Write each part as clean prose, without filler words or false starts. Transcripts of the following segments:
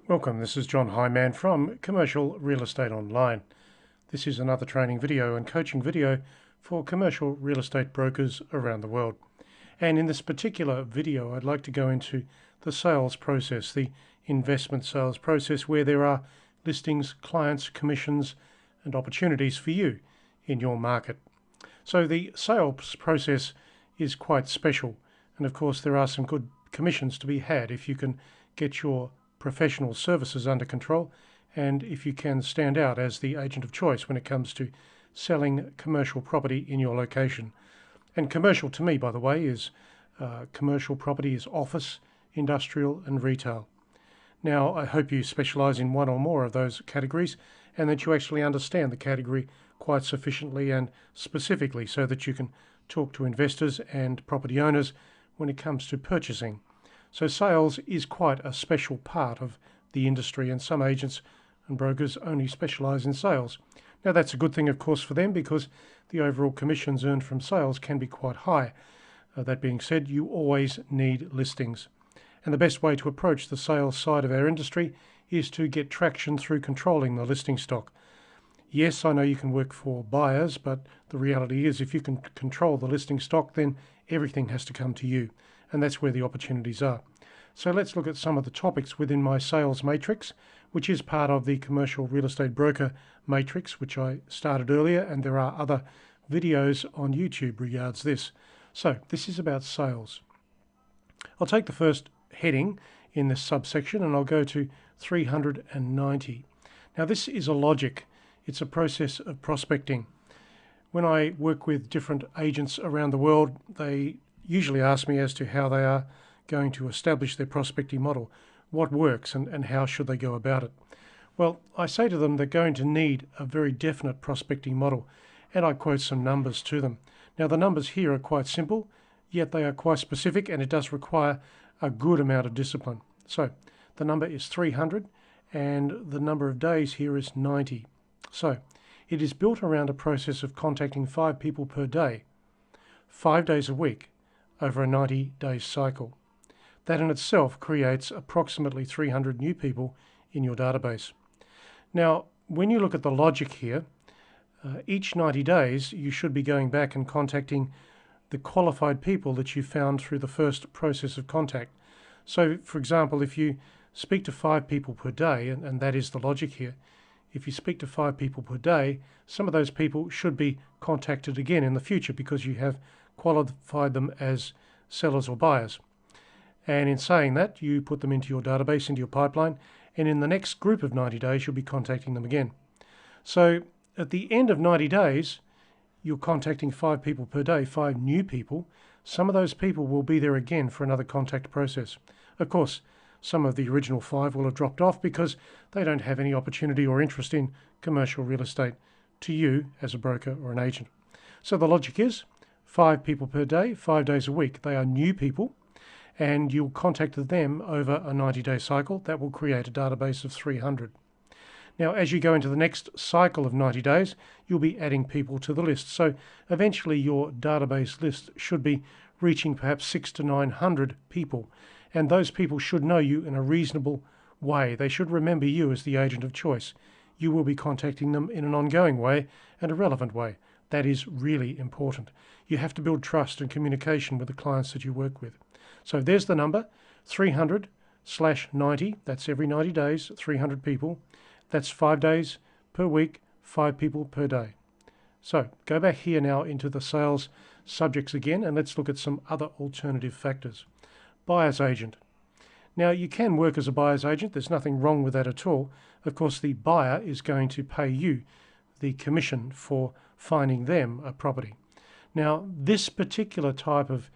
Welcome, this is John Hyman from Commercial Real Estate Online. This is another training video and coaching video for commercial real estate brokers around the world. And in this particular video, I'd like to go into the sales process, the investment sales process, where there are listings, clients, commissions, and opportunities for you in your market. So the sales process is quite special. And of course, there are some good commissions to be had if you can get your professional services under control, and if you can stand out as the agent of choice when it comes to selling commercial property in your location. And commercial to me, by the way, is commercial property is office, industrial and retail. Now, I hope you specialise in one or more of those categories and that you actually understand the category quite sufficiently and specifically so that you can talk to investors and property owners when it comes to purchasing. So sales is quite a special part of the industry, and some agents and brokers only specialise in sales. Now that's a good thing, of course, for them because the overall commissions earned from sales can be quite high. That being said, you always need listings. And the best way to approach the sales side of our industry is to get traction through controlling the listing stock. Yes, I know you can work for buyers, but the reality is if you can control the listing stock, then everything has to come to you. And that's where the opportunities are. So let's look at some of the topics within my sales matrix, which is part of the commercial real estate broker matrix, which I started earlier, and there are other videos on YouTube regards this. So this is about sales. I'll take the first heading in this subsection and I'll go to 390. Now this is a logic. It's a process of prospecting. When I work with different agents around the world, they usually ask me as to how they are going to establish their prospecting model, what works and how should they go about it. Well, I say to them they're going to need a very definite prospecting model, and I quote some numbers to them. Now the numbers here are quite simple, yet they are quite specific, and it does require a good amount of discipline. So the number is 300 and the number of days here is 90. So it is built around a process of contacting 5 people per day, 5 days a week, over a 90-day cycle. That in itself creates approximately 300 new people in your database. Now, when you look at the logic here, each 90 days you should be going back and contacting the qualified people that you found through the first process of contact. So, for example, if you speak to 5 people per day, and that is the logic here, if you speak to 5 people per day, some of those people should be contacted again in the future because you have qualified them as sellers or buyers. And in saying that, you put them into your database, into your pipeline, and in the next group of 90 days, you'll be contacting them again. So at the end of 90 days, you're contacting 5 people per day, 5 new people. Some of those people will be there again for another contact process. Of course, some of the original 5 will have dropped off because they don't have any opportunity or interest in commercial real estate to you as a broker or an agent. So the logic is 5 people per day, 5 days a week. They are new people, and you'll contact them over a 90-day cycle. That will create a database of 300. Now, as you go into the next cycle of 90 days, you'll be adding people to the list. So eventually your database list should be reaching perhaps 600 to 900 people. And those people should know you in a reasonable way. They should remember you as the agent of choice. You will be contacting them in an ongoing way and a relevant way. That is really important. You have to build trust and communication with the clients that you work with. So there's the number, 300/90. That's every 90 days, 300 people. That's 5 days per week, 5 people per day. So go back here now into the sales subjects again, and let's look at some other alternative factors. Buyer's agent. Now you can work as a buyer's agent. There's nothing wrong with that at all. Of course, the buyer is going to pay you the commission for finding them a property. Now, this particular type of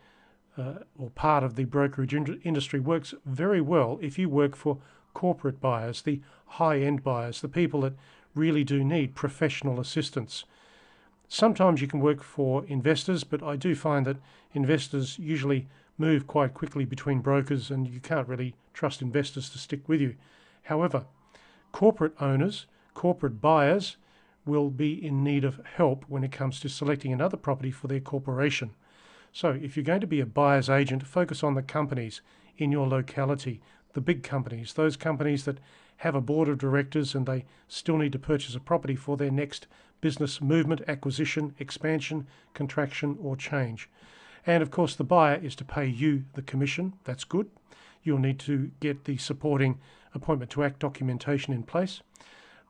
or part of the brokerage industry works very well if you work for corporate buyers, the high-end buyers, the people that really do need professional assistance. Sometimes you can work for investors, but I do find that investors usually move quite quickly between brokers and you can't really trust investors to stick with you. However, corporate owners, corporate buyers will be in need of help when it comes to selecting another property for their corporation. So if you're going to be a buyer's agent, focus on the companies in your locality, the big companies, those companies that have a board of directors and they still need to purchase a property for their next business movement, acquisition, expansion, contraction or change. And of course the buyer is to pay you the commission. That's good. You'll need to get the supporting appointment to act documentation in place.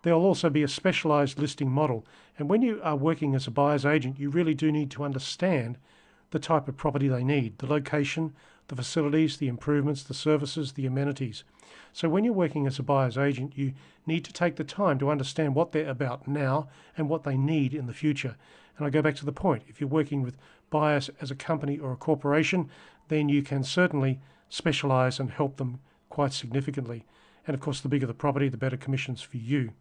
There'll also be a specialised listing model. And when you are working as a buyer's agent, you really do need to understand the type of property they need, the location, the facilities, the improvements, the services, the amenities. So when you're working as a buyer's agent, you need to take the time to understand what they're about now and what they need in the future. And I go back to the point, if you're working with buyers as a company or a corporation, then you can certainly specialise and help them quite significantly. And of course, the bigger the property, the better commissions for you.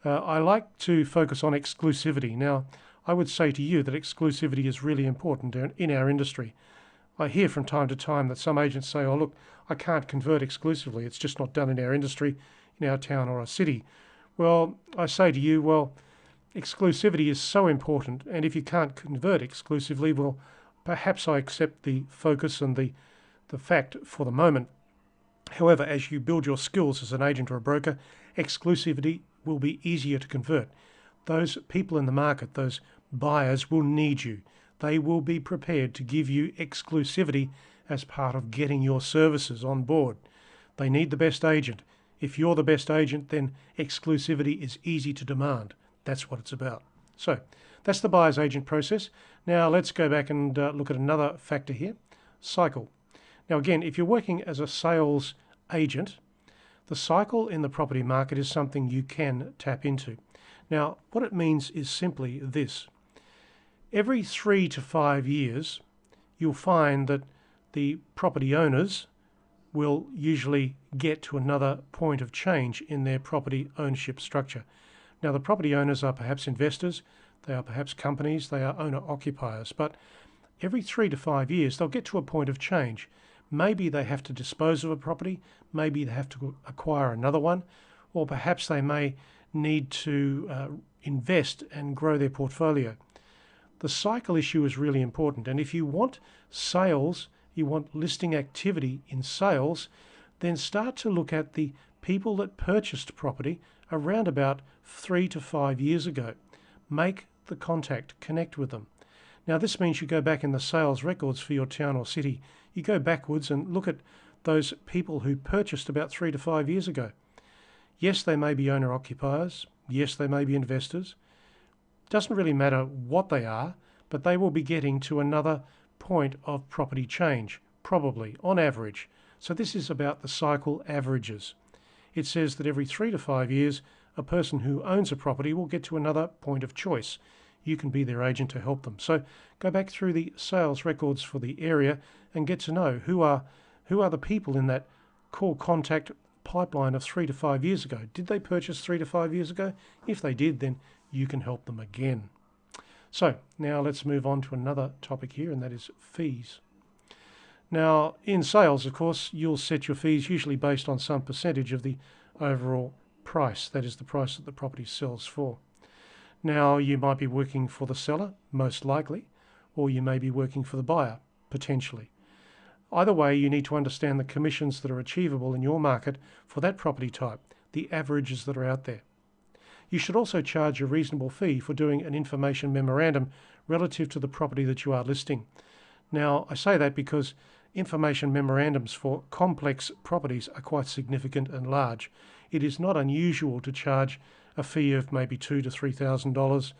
I like to focus on exclusivity. Now, I would say to you that exclusivity is really important in our industry. I hear from time to time that some agents say, oh look, I can't convert exclusively. It's just not done in our industry, in our town or our city. Well, I say to you, well, exclusivity is so important, and if you can't convert exclusively, well, perhaps I accept the focus and the fact for the moment. However, as you build your skills as an agent or a broker, exclusivity will be easier to convert. Those people in the market, those buyers will need you. They will be prepared to give you exclusivity as part of getting your services on board. They need the best agent. If you're the best agent, then exclusivity is easy to demand. That's what it's about. So that's the buyer's agent process. Now let's go back and look at another factor here, cycle. Now again, if you're working as a sales agent, the cycle in the property market is something you can tap into. Now, what it means is simply this. Every 3 to 5 years, you'll find that the property owners will usually get to another point of change in their property ownership structure. Now, the property owners are perhaps investors, they are perhaps companies, they are owner-occupiers, but every 3 to 5 years, they'll get to a point of change. Maybe they have to dispose of a property, maybe they have to acquire another one, or perhaps they may need to invest and grow their portfolio. The cycle issue is really important, and if you want sales, you want listing activity in sales, then start to look at the people that purchased property around about 3 to 5 years ago. Make the contact, connect with them. Now this means you go back in the sales records for your town or city. You go backwards and look at those people who purchased about 3 to 5 years ago. Yes, they may be owner-occupiers. Yes, they may be investors. Doesn't really matter what they are, but they will be getting to another point of property change, probably, on average. So this is about the cycle averages. It says that every 3 to 5 years, a person who owns a property will get to another point of choice. You can be their agent to help them. So go back through the sales records for the area and get to know who are the people in that core contact pipeline of 3 to 5 years ago. Did they purchase 3 to 5 years ago? If they did, then you can help them again. So now let's move on to another topic here, and that is fees. Now in sales, of course, you'll set your fees usually based on some percentage of the overall price, that is the price that the property sells for. Now you might be working for the seller, most likely, or you may be working for the buyer, potentially. Either way, you need to understand the commissions that are achievable in your market for that property type, the averages that are out there. You should also charge a reasonable fee for doing an information memorandum relative to the property that you are listing. Now, I say that because information memorandums for complex properties are quite significant and large. It is not unusual to charge a fee of maybe $2,000 to $3,000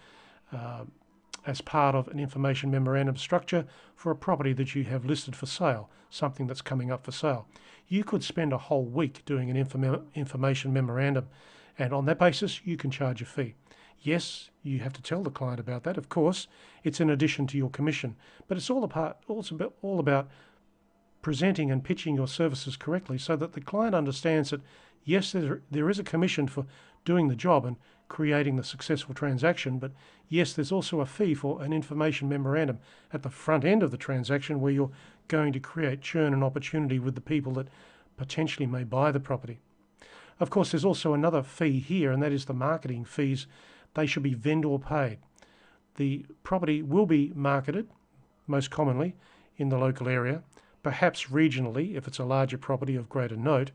as part of an information memorandum structure for a property that you have listed for sale, something that's coming up for sale. You could spend a whole week doing an information memorandum, and on that basis you can charge a fee. Yes, you have to tell the client about that, of course. It's in addition to your commission, but it's all about presenting and pitching your services correctly so that the client understands that yes, there is a commission for doing the job and creating the successful transaction, but yes, there's also a fee for an information memorandum at the front end of the transaction where you're going to create churn and opportunity with the people that potentially may buy the property. Of course, there's also another fee here, and that is the marketing fees. They should be vendor paid. The property will be marketed, most commonly, in the local area, perhaps regionally if it's a larger property of greater note,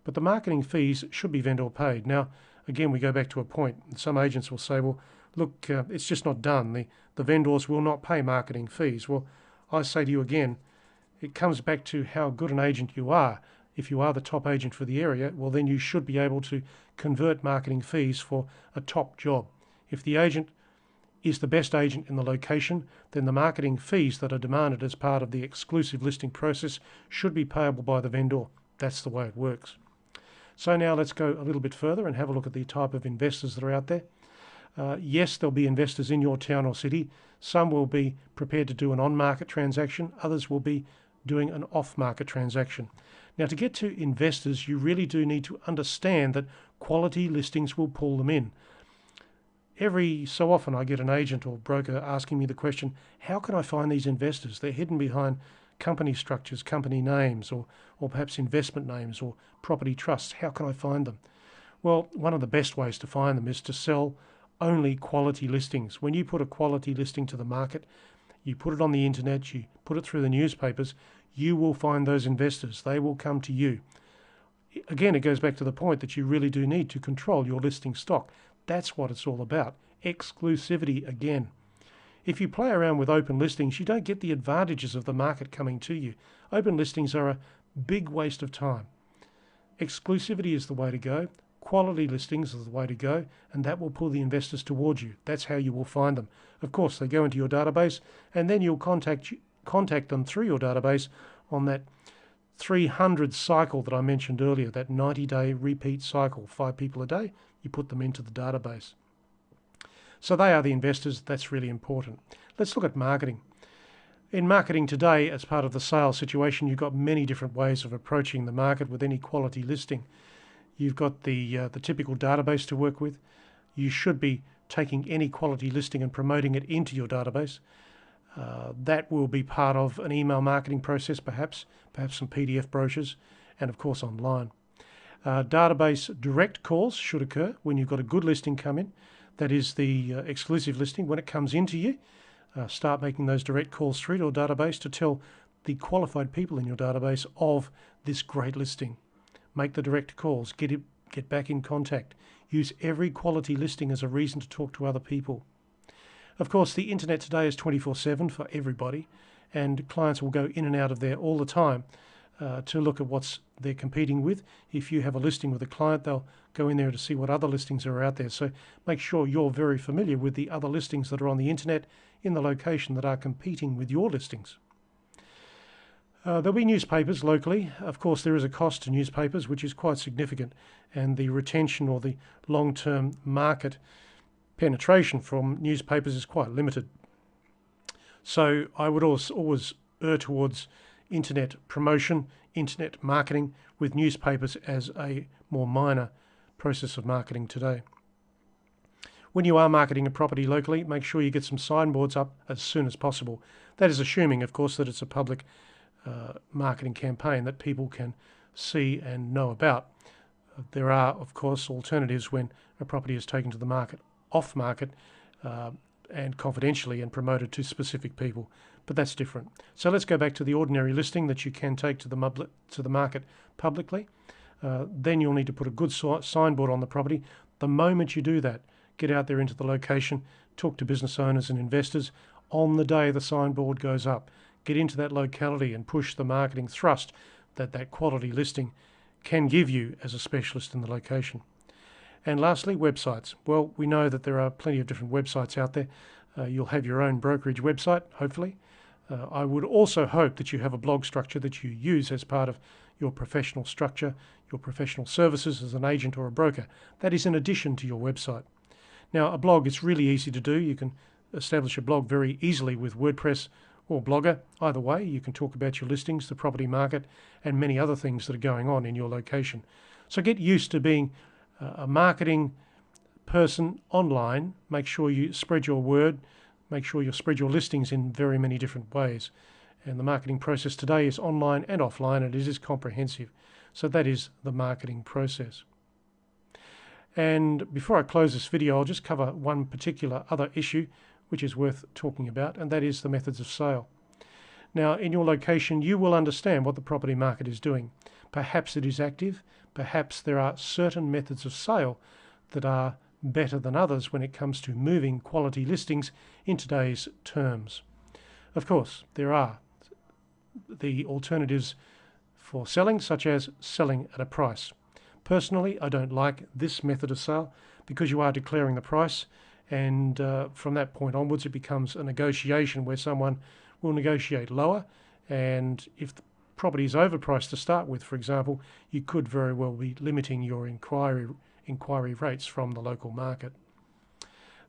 but the marketing fees should be vendor paid. Now, again, we go back to a point. Some agents will say, well, look, it's just not done. The vendors will not pay marketing fees. Well, I say to you again, it comes back to how good an agent you are. If you are the top agent for the area, well, then you should be able to convert marketing fees for a top job. If the agent is the best agent in the location, then the marketing fees that are demanded as part of the exclusive listing process should be payable by the vendor. That's the way it works. So now let's go a little bit further and have a look at the type of investors that are out there. Yes, there'll be investors in your town or city. Some will be prepared to do an on-market transaction. Others will be doing an off-market transaction. Now, to get to investors, you really do need to understand that quality listings will pull them in. Every so often I get an agent or broker asking me the question, how can I find these investors? They're hidden behind company structures, company names, or perhaps investment names or property trusts. How can I find them? Well, one of the best ways to find them is to sell only quality listings. When you put a quality listing to the market, you put it on the internet, you put it through the newspapers, you will find those investors. They will come to you. Again, it goes back to the point that you really do need to control your listing stock. That's what it's all about. Exclusivity again. If you play around with open listings, you don't get the advantages of the market coming to you. Open listings are a big waste of time. Exclusivity is the way to go. Quality listings is the way to go, and that will pull the investors towards you. That's how you will find them. Of course, they go into your database, and then you'll contact them through your database on that 300 cycle that I mentioned earlier, that 90-day repeat cycle, 5 people a day, you put them into the database. So they are the investors. That's really important. Let's look at marketing. In marketing today, as part of the sales situation, you've got many different ways of approaching the market with any quality listing. You've got the typical database to work with. You should be taking any quality listing and promoting it into your database. That will be part of an email marketing process, perhaps some PDF brochures, and of course online. Database direct calls should occur when you've got a good listing come in. That is the exclusive listing. When it comes into you, start making those direct calls through your database to tell the qualified people in your database of this great listing. Make the direct calls, get back in contact. Use every quality listing as a reason to talk to other people. Of course, the internet today is 24/7 for everybody, and clients will go in and out of there all the time to look at what they're competing with. If you have a listing with a client, they'll go in there to see what other listings are out there. So make sure you're very familiar with the other listings that are on the internet in the location that are competing with your listings. There'll be newspapers locally. Of course, there is a cost to newspapers, which is quite significant, and the retention or the long-term market penetration from newspapers is quite limited. So I would always err towards internet promotion, internet marketing, with newspapers as a more minor process of marketing today. When you are marketing a property locally, make sure you get some signboards up as soon as possible. That is assuming, of course, that it's a public marketing campaign that people can see and know about. There are, of course, alternatives when a property is taken to the market, off market, and confidentially and promoted to specific people, but that's different. So let's go back to the ordinary listing that you can take to the market publicly. Then you'll need to put a good signboard on the property. The moment you do that, get out there into the location, talk to business owners and investors. On the day the signboard goes up, get into that locality and push the marketing thrust that quality listing can give you as a specialist in the location. And lastly, websites. Well, we know that there are plenty of different websites out there. You'll have your own brokerage website, hopefully. I would also hope that you have a blog structure that you use as part of your professional structure, your professional services as an agent or a broker. That is in addition to your website. Now, a blog is really easy to do. You can establish a blog very easily with WordPress or Blogger. Either way, you can talk about your listings, the property market, and many other things that are going on in your location. So get used to being a marketing person online. Make sure you spread your word. Make sure you spread your listings in very many different ways. And the marketing process today is online and offline, and it is comprehensive. So that is the marketing process. And before I close this video, I'll just cover one particular other issue which is worth talking about, and that is the methods of sale. Now, in your location, you will understand what the property market is doing. Perhaps it is active, perhaps there are certain methods of sale that are better than others when it comes to moving quality listings in today's terms. Of course, there are the alternatives for selling, such as selling at a price. Personally, I don't like this method of sale because you are declaring the price, and from that point onwards it becomes a negotiation where someone will negotiate lower, and if the property is overpriced to start with, for example, you could very well be limiting your inquiry rates from the local market.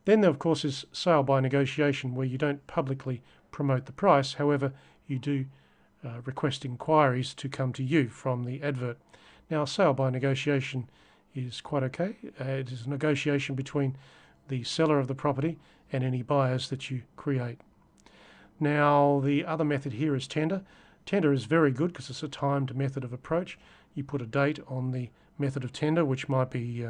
Then there, of course, is sale by negotiation, where you don't publicly promote the price, however you do request inquiries to come to you from the advert. Now, sale by negotiation is quite okay. It is a negotiation between the seller of the property and any buyers that you create. Now, the other method here is tender. Tender is very good because it's a timed method of approach. You put a date on the method of tender, which might be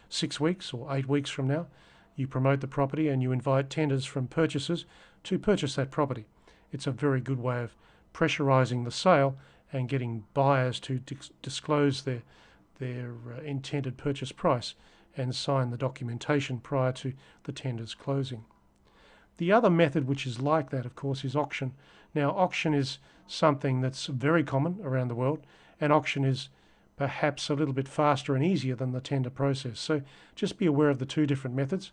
6 weeks or 8 weeks from now. You promote the property and you invite tenders from purchasers to purchase that property. It's a very good way of pressurising the sale and getting buyers to disclose their intended purchase price and sign the documentation prior to the tender's closing. The other method which is like that, of course, is auction. Now, auction is something that's very common around the world, and auction is perhaps a little bit faster and easier than the tender process. So just be aware of the two different methods.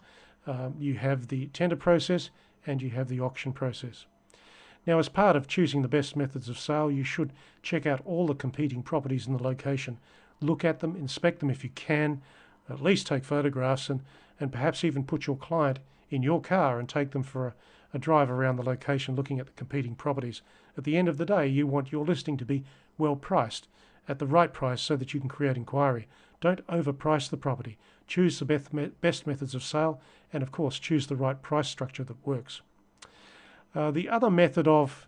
You have the tender process and you have the auction process. Now, as part of choosing the best methods of sale, you should check out all the competing properties in the location. Look at them, inspect them if you can, at least take photographs, and perhaps even put your client in your car and take them for a drive around the location looking at the competing properties. At the end of the day, you want your listing to be well priced, at the right price, so that you can create inquiry. Don't overprice the property. Choose the best methods of sale, and of course choose the right price structure that works. The other method of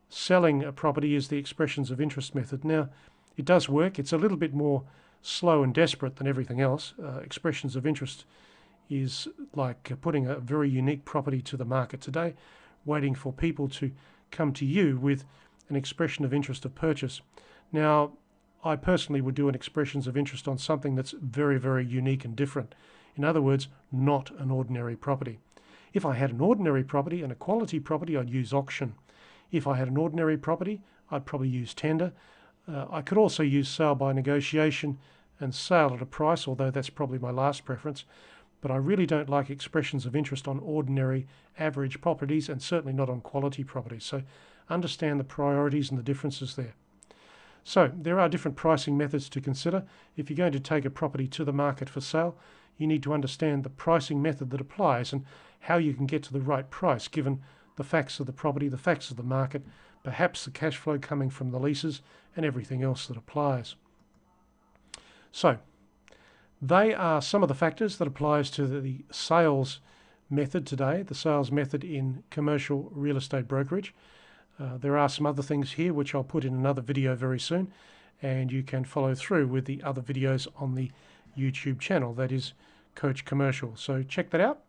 selling a property is the expressions of interest method. Now, it does work. It's a little bit more slow and desperate than everything else. Expressions of interest is like putting a very unique property to the market today, waiting for people to come to you with an expression of interest of purchase. Now, I personally would do an expressions of interest on something that's very, very unique and different. In other words, not an ordinary property. If I had an ordinary property and a quality property, I'd use auction. If I had an ordinary property, I'd probably use tender. I could also use sale by negotiation and sale at a price, although that's probably my last preference. But I really don't like expressions of interest on ordinary average properties, and certainly not on quality properties. So understand the priorities and the differences there. So there are different pricing methods to consider. If you're going to take a property to the market for sale, you need to understand the pricing method that applies and how you can get to the right price given the facts of the property, the facts of the market, perhaps the cash flow coming from the leases and everything else that applies. So they are some of the factors that applies to the sales method today, the sales method in commercial real estate brokerage. There are some other things here which I'll put in another video very soon, and you can follow through with the other videos on the YouTube channel, that is Coach Commercial. So check that out,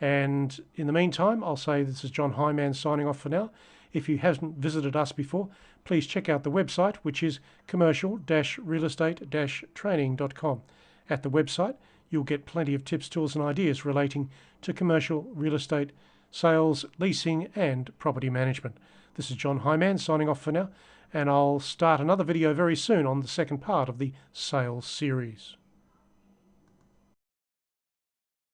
and in the meantime I'll say this is John Hyman signing off for now. If you haven't visited us before, please check out the website, which is commercial-realestate-training.com. At the website you'll get plenty of tips, tools and ideas relating to commercial real estate sales, leasing and property management. This is John Hyman signing off for now, and I'll start another video very soon on the second part of the sales series.